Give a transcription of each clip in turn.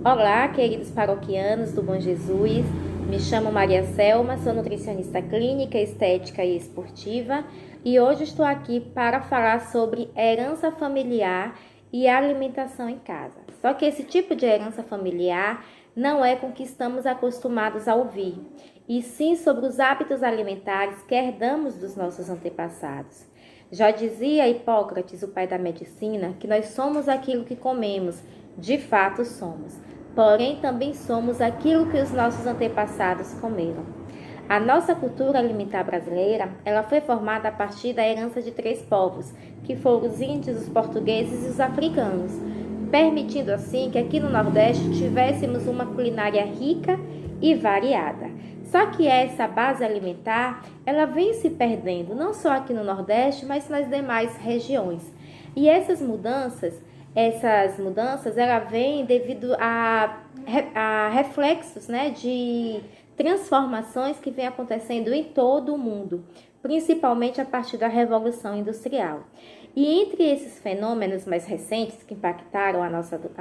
Olá, queridos paroquianos do Bom Jesus. Me chamo Maria Selma, sou nutricionista clínica, estética e esportiva e hoje estou aqui para falar sobre herança familiar e alimentação em casa. Só que esse tipo de herança familiar não é com que estamos acostumados a ouvir, e sim sobre os hábitos alimentares que herdamos dos nossos antepassados. Já dizia Hipócrates, o pai da medicina, que nós somos aquilo que comemos, de fato somos. Porém, também somos aquilo que os nossos antepassados comeram. A nossa cultura alimentar brasileira, ela foi formada a partir da herança de 3 povos, que foram os índios, os portugueses e os africanos, permitindo assim que aqui no Nordeste tivéssemos uma culinária rica e variada. Só que essa base alimentar, ela vem se perdendo, não só aqui no Nordeste, mas nas demais regiões. E essas mudanças ela vem devido a reflexos, né, de transformações que vem acontecendo em todo o mundo, principalmente a partir da Revolução Industrial. E entre esses fenômenos mais recentes que impactaram a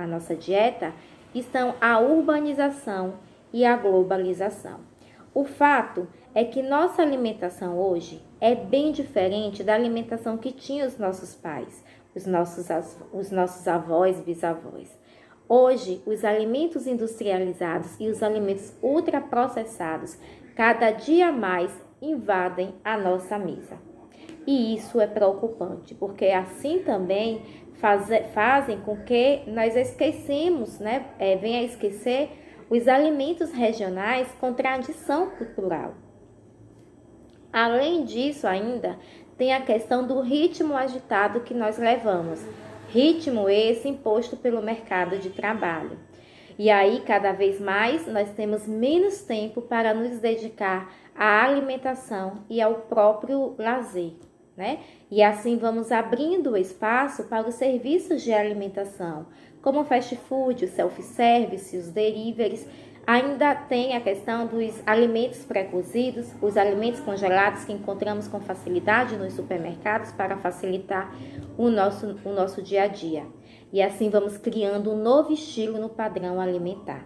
nossa dieta estão a urbanização e a globalização. O fato é que nossa alimentação hoje é bem diferente da alimentação que tinham os nossos pais, os nossos avós e bisavós. Hoje, os alimentos industrializados e os alimentos ultraprocessados cada dia mais invadem a nossa mesa. E isso é preocupante, porque assim também fazem com que nós esquecemos, venha a esquecer os alimentos regionais com tradição cultural. Além disso, ainda tem a questão do ritmo agitado que nós levamos. Ritmo esse imposto pelo mercado de trabalho. E aí, cada vez mais, nós temos menos tempo para nos dedicar à alimentação e ao próprio lazer, né? E assim vamos abrindo o espaço para os serviços de alimentação, como o fast food, o self-service, os deliveries. Ainda tem a questão dos alimentos pré-cozidos, os alimentos congelados que encontramos com facilidade nos supermercados para facilitar o nosso dia a dia. E assim vamos criando um novo estilo no padrão alimentar.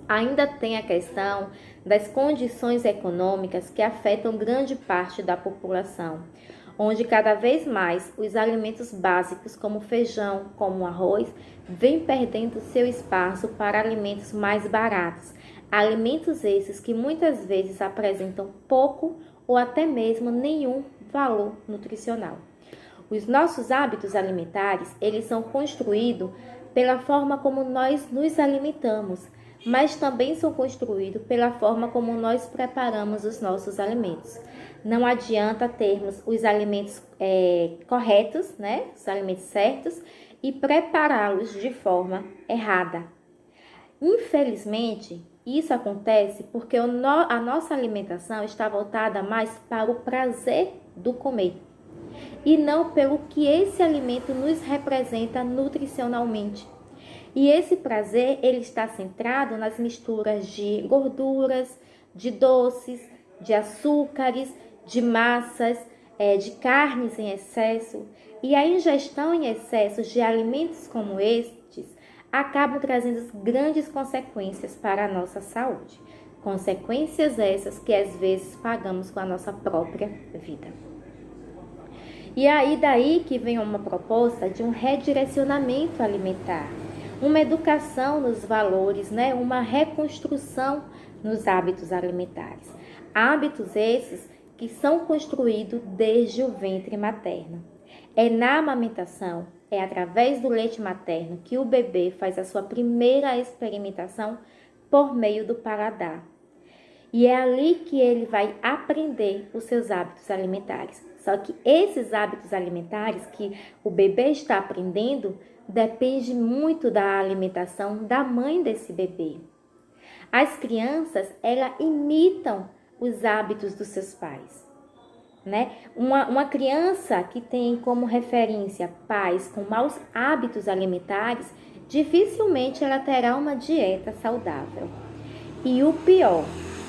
Ainda tem a questão das condições econômicas que afetam grande parte da população, onde cada vez mais os alimentos básicos como feijão, como arroz, vêm perdendo seu espaço para alimentos mais baratos. Alimentos esses que muitas vezes apresentam pouco ou até mesmo nenhum valor nutricional. Os nossos hábitos alimentares, eles são construídos pela forma como nós nos alimentamos, mas também são construídos pela forma como nós preparamos os nossos alimentos. Não adianta termos os alimentos corretos, né? Os alimentos certos, e prepará-los de forma errada. Infelizmente, isso acontece porque a nossa alimentação está voltada mais para o prazer do comer e não pelo que esse alimento nos representa nutricionalmente. E esse prazer, ele está centrado nas misturas de gorduras, de doces, de açúcares, de massas, de carnes em excesso. E a ingestão em excesso de alimentos como estes acabam trazendo grandes consequências para a nossa saúde. Consequências essas que às vezes pagamos com a nossa própria vida. E aí daí que vem uma proposta de um redirecionamento alimentar, uma educação nos valores, uma reconstrução nos hábitos alimentares. Hábitos esses que são construídos desde o ventre materno. É na amamentação, é através do leite materno que o bebê faz a sua primeira experimentação por meio do paladar. E é ali que ele vai aprender os seus hábitos alimentares. Só que esses hábitos alimentares que o bebê está aprendendo depende muito da alimentação da mãe desse bebê. As crianças, elas imitam os hábitos dos seus pais, né? Uma criança que tem como referência pais com maus hábitos alimentares, dificilmente ela terá uma dieta saudável. E o pior,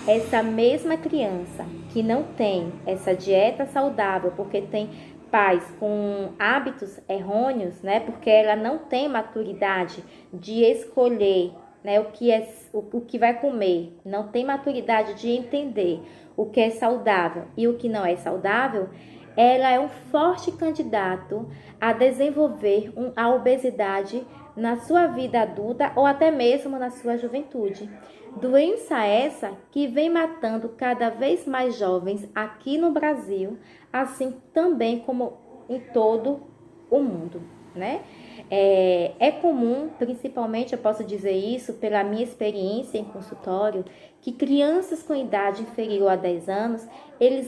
essa mesma criança que não tem essa dieta saudável porque tem pais com hábitos errôneos, né? Porque ela não tem maturidade de escolher, né, o que vai comer, não tem maturidade de entender o que é saudável e o que não é saudável, ela é um forte candidato a desenvolver a obesidade na sua vida adulta ou até mesmo na sua juventude. Doença essa que vem matando cada vez mais jovens aqui no Brasil, assim também como em todo o mundo, né? É comum, principalmente eu posso dizer isso pela minha experiência em consultório, que crianças com idade inferior a 10 anos,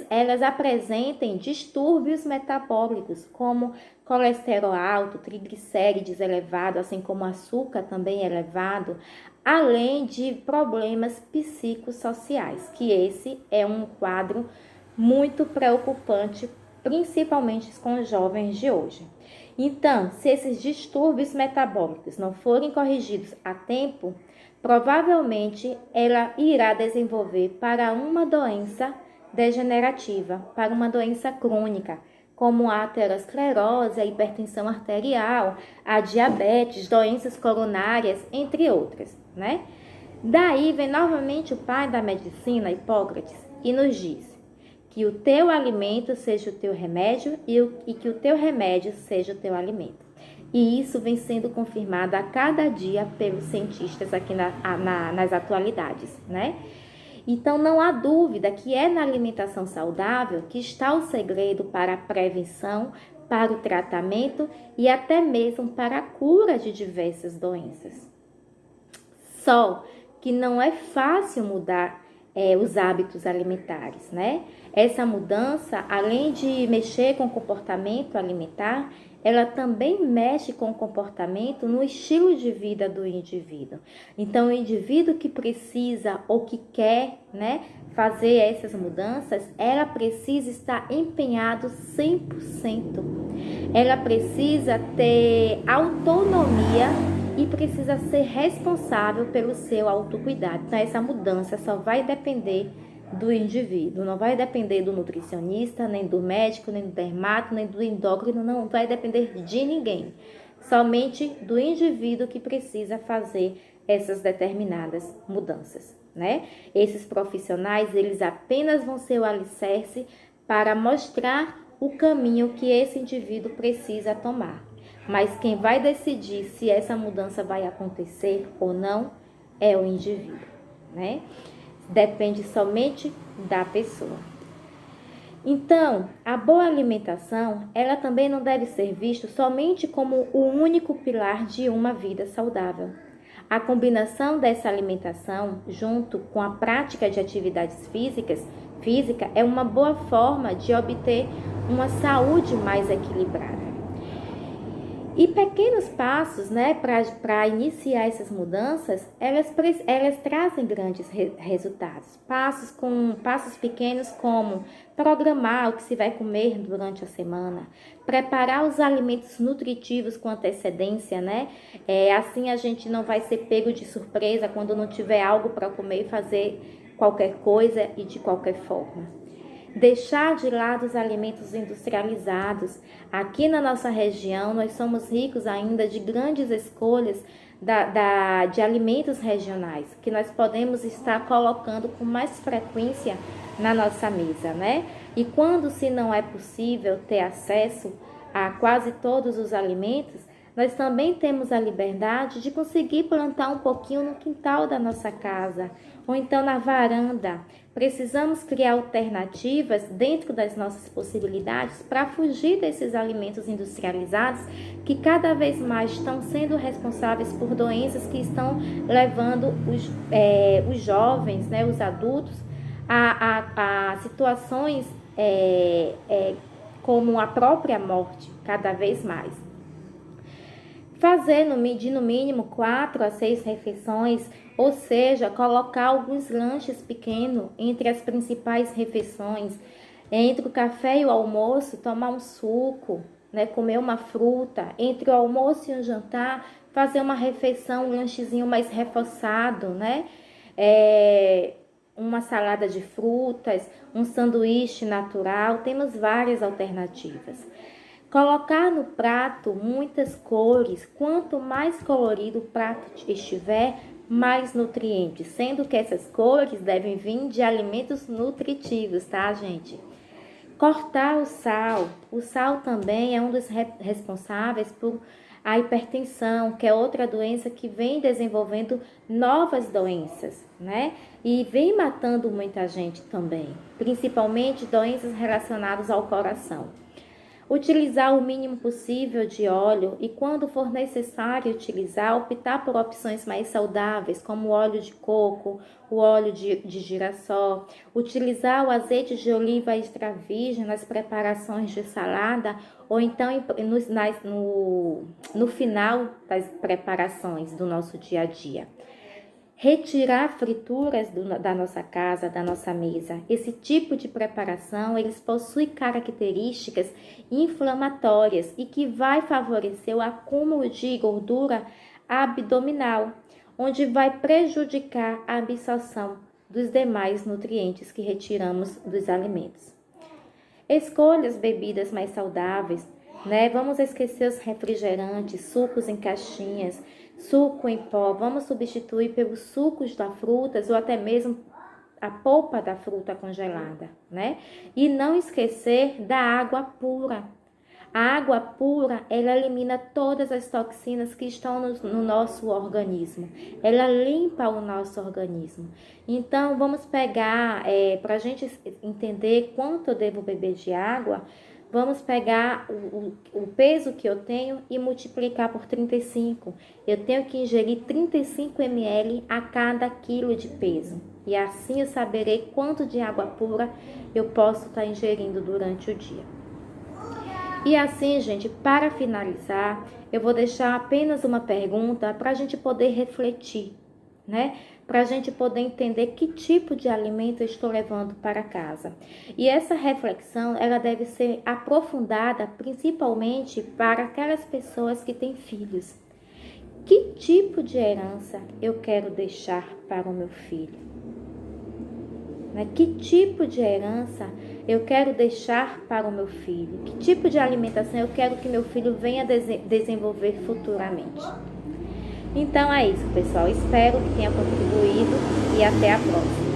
elas apresentem distúrbios metabólicos, como colesterol alto, triglicérides elevado, assim como açúcar também elevado, além de problemas psicossociais, que esse é um quadro muito preocupante, principalmente com os jovens de hoje. Então, se esses distúrbios metabólicos não forem corrigidos a tempo, provavelmente ela irá desenvolver para uma doença degenerativa, para uma doença crônica, como a aterosclerose, a hipertensão arterial, a diabetes, doenças coronárias, entre outras, né? Daí vem novamente o pai da medicina, Hipócrates, e nos diz que o teu alimento seja o teu remédio e que o teu remédio seja o teu alimento. E isso vem sendo confirmado a cada dia pelos cientistas aqui nas atualidades, né? Então não há dúvida que é na alimentação saudável que está o segredo para a prevenção, para o tratamento e até mesmo para a cura de diversas doenças. Só que não é fácil mudar os hábitos alimentares, né? Essa mudança, além de mexer com o comportamento alimentar, ela também mexe com o comportamento no estilo de vida do indivíduo. Então, o indivíduo que precisa ou que quer, né, fazer essas mudanças, ela precisa estar empenhado 100%. Ela precisa ter autonomia e precisa ser responsável pelo seu autocuidado. Então, essa mudança só vai depender do indivíduo, não vai depender do nutricionista, nem do médico, nem do dermato, nem do endócrino, não vai depender de ninguém. Somente do indivíduo que precisa fazer essas determinadas mudanças, né? Esses profissionais, eles apenas vão ser o alicerce para mostrar o caminho que esse indivíduo precisa tomar. Mas quem vai decidir se essa mudança vai acontecer ou não é o indivíduo, né? Depende somente da pessoa. Então, a boa alimentação, ela também não deve ser vista somente como o único pilar de uma vida saudável. A combinação dessa alimentação, junto com a prática de atividades física, é uma boa forma de obter uma saúde mais equilibrada. E pequenos passos, né, para iniciar essas mudanças, elas trazem grandes resultados. Passos pequenos como programar o que se vai comer durante a semana, preparar os alimentos nutritivos com antecedência, né? Assim a gente não vai ser pego de surpresa quando não tiver algo para comer e fazer qualquer coisa e de qualquer forma. Deixar de lado os alimentos industrializados. Aqui na nossa região, nós somos ricos ainda de grandes escolhas de alimentos regionais, que nós podemos estar colocando com mais frequência na nossa mesa, né? E quando se não é possível ter acesso a quase todos os alimentos, nós também temos a liberdade de conseguir plantar um pouquinho no quintal da nossa casa, ou então na varanda. Precisamos criar alternativas dentro das nossas possibilidades para fugir desses alimentos industrializados que cada vez mais estão sendo responsáveis por doenças que estão levando os jovens, né, os adultos, a situações como a própria morte, cada vez mais. Fazer no mínimo 4 a 6 refeições, ou seja, colocar alguns lanches pequenos entre as principais refeições, entre o café e o almoço, tomar um suco, né, comer uma fruta, entre o almoço e o jantar, fazer uma refeição, um lanchezinho mais reforçado, né? Uma salada de frutas, um sanduíche natural, temos várias alternativas. Colocar no prato muitas cores, quanto mais colorido o prato estiver, mais nutrientes, sendo que essas cores devem vir de alimentos nutritivos, tá, gente? Cortar o sal. O sal também é um dos responsáveis por a hipertensão, que é outra doença que vem desenvolvendo novas doenças, né? E vem matando muita gente também, principalmente doenças relacionadas ao coração. Utilizar o mínimo possível de óleo e, quando for necessário utilizar, optar por opções mais saudáveis, como o óleo de coco, o óleo de girassol. Utilizar o azeite de oliva extra virgem nas preparações de salada ou então no final das preparações do nosso dia a dia. Retirar frituras da nossa casa, da nossa mesa. Esse tipo de preparação, eles possuem características inflamatórias e que vai favorecer o acúmulo de gordura abdominal, onde vai prejudicar a absorção dos demais nutrientes que retiramos dos alimentos. Escolha as bebidas mais saudáveis, né? Vamos esquecer os refrigerantes, sucos em caixinhas, suco em pó. Vamos substituir pelos sucos das frutas ou até mesmo a polpa da fruta congelada, né? E não esquecer da água pura. A água pura, ela elimina todas as toxinas que estão no nosso organismo. Ela limpa o nosso organismo. Então, vamos pegar, para a gente entender quanto eu devo beber de água, vamos pegar o peso que eu tenho e multiplicar por 35. Eu tenho que ingerir 35 ml a cada quilo de peso. E assim eu saberei quanto de água pura eu posso estar ingerindo durante o dia. E assim, gente, para finalizar, eu vou deixar apenas uma pergunta para a gente poder refletir, né? Para a gente poder entender que tipo de alimento eu estou levando para casa. E essa reflexão, ela deve ser aprofundada principalmente para aquelas pessoas que têm filhos. Que tipo de herança eu quero deixar para o meu filho? Que tipo de herança eu quero deixar para o meu filho? Que tipo de alimentação eu quero que meu filho venha desenvolver futuramente? Então é isso, pessoal. Espero que tenha contribuído e até a próxima.